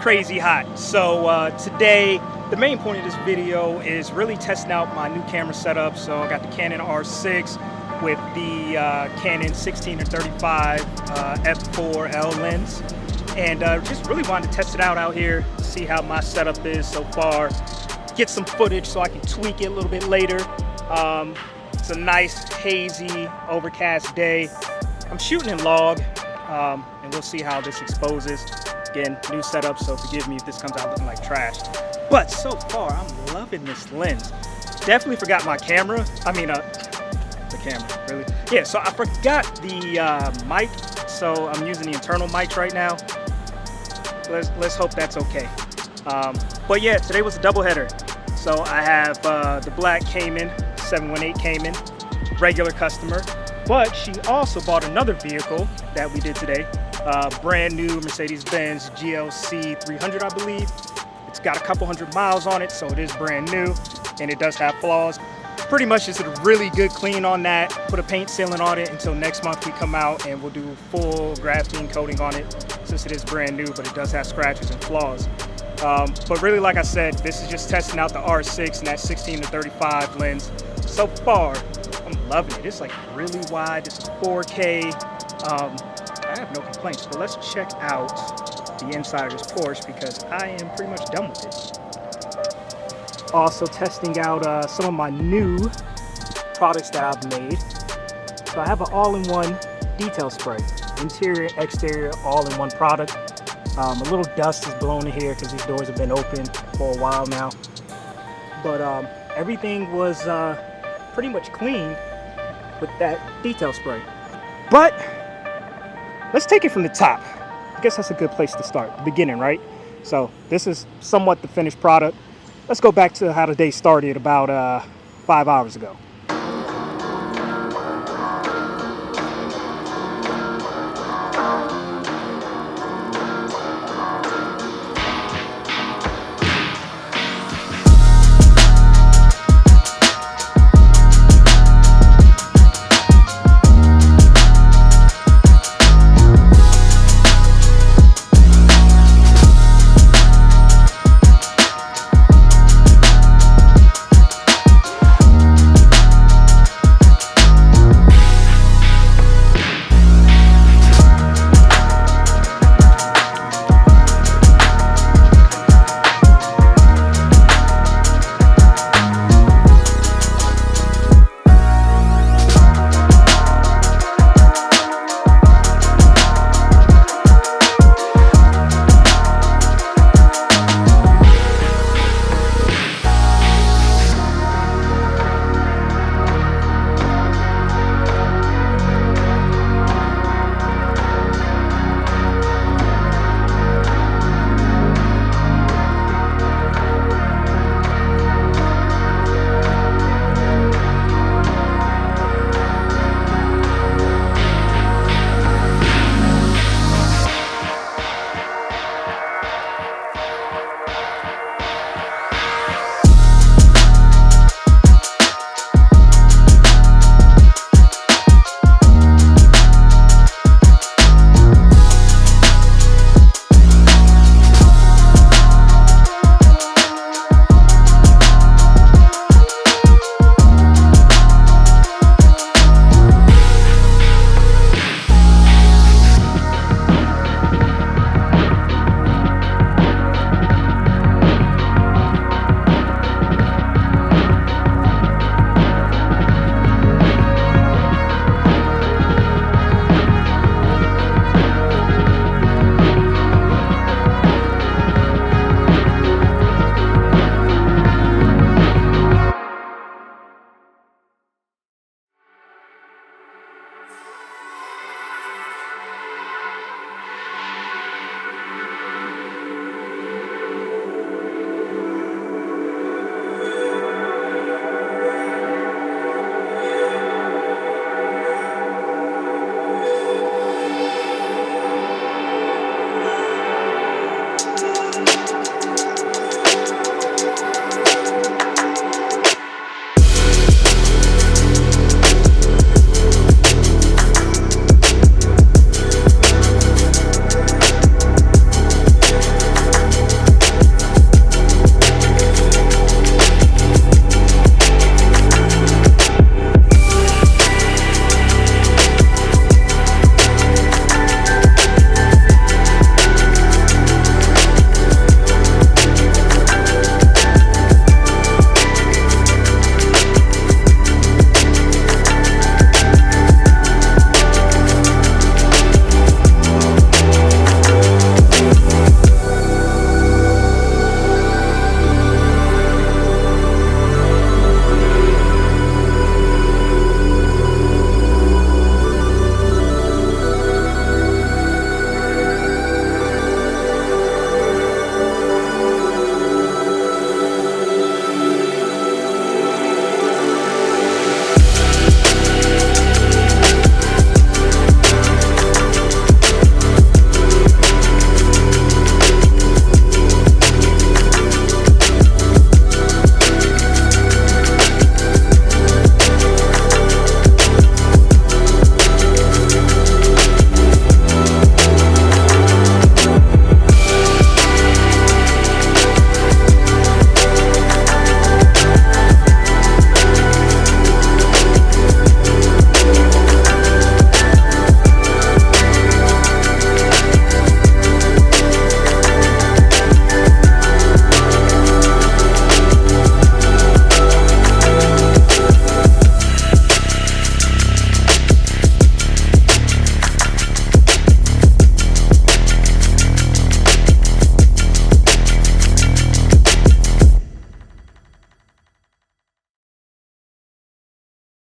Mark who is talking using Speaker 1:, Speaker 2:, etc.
Speaker 1: crazy hot. So today, the main point of this video is really testing out my new camera setup. So I got the Canon R6 with the Canon 16-35 f4L lens. And just really wanted to test it out here, see how my setup is so far, get some footage so I can tweak it a little bit later. It's a nice, hazy, overcast day. I'm shooting in log, and we'll see how this exposes. Again, new setup, so forgive me if this comes out looking like trash. But so far, I'm loving this lens. Definitely forgot my camera. The camera, really? Yeah, so I forgot the mic, so I'm using the internal mics right now. Let's hope that's okay. But yeah, today was a double header. So I have the black Canon, 718 Canon, regular customer. But she also bought another vehicle that we did today. Brand new Mercedes-Benz GLC 300, I believe. It's got a couple hundred miles on it, so it is brand new, and it does have flaws. Pretty much just a really good clean on that, put a paint sealant on it until next month we come out and we'll do full graphene coating on it since it is brand new, but it does have scratches and flaws. But really, like I said, this is just testing out the R6 and that 16-35 lens. So far, I'm loving it. It's like really wide, this is 4K. I have no complaints, but let's check out the inside of this Porsche because I am pretty much done with it. Also testing out some of my new products that I've made. So I have an all-in-one detail spray, interior, exterior, all-in-one product. A little dust is blown in here because these doors have been open for a while now. But everything was pretty much clean with that detail spray. But let's take it from the top. I guess that's a good place to start, the beginning, right? So this is somewhat the finished product. Let's go back to how the day started about 5 hours ago.